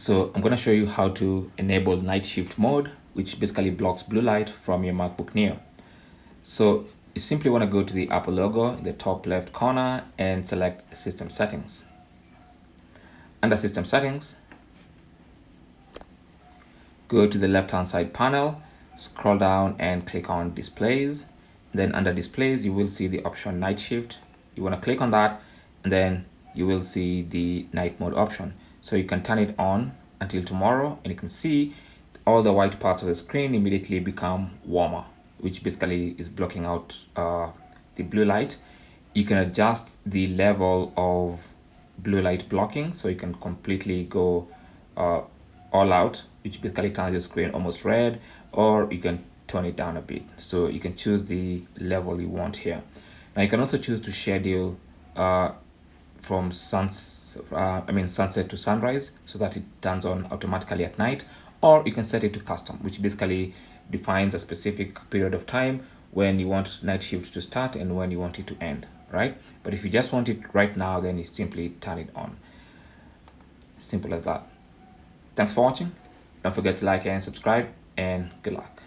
So I'm going to show you how to enable night shift mode, which basically blocks blue light from your MacBook Neo. So you simply want to go to the Apple logo in the top left corner and select System Settings. Under System Settings, go to the left-hand side panel, scroll down and click on Displays. Then under Displays, you will see the option Night Shift. You want to click on that, and then you will see the night mode option. So you can turn it on until tomorrow, and you can see all the white parts of the screen immediately become warmer, which basically is blocking out the blue light. You can adjust the level of blue light blocking, so you can completely go all out, which basically turns your screen almost red, or you can turn it down a bit. So you can choose the level you want here. Now you can also choose to schedule from sunset to sunrise, so that it turns on automatically at night, or you can set it to custom, which basically defines a specific period of time when you want night shift to start and when you want it to end, right? But if you just want it right now, then you simply turn it on. Simple as that. Thanks for watching. Don't forget to like and subscribe, and good luck.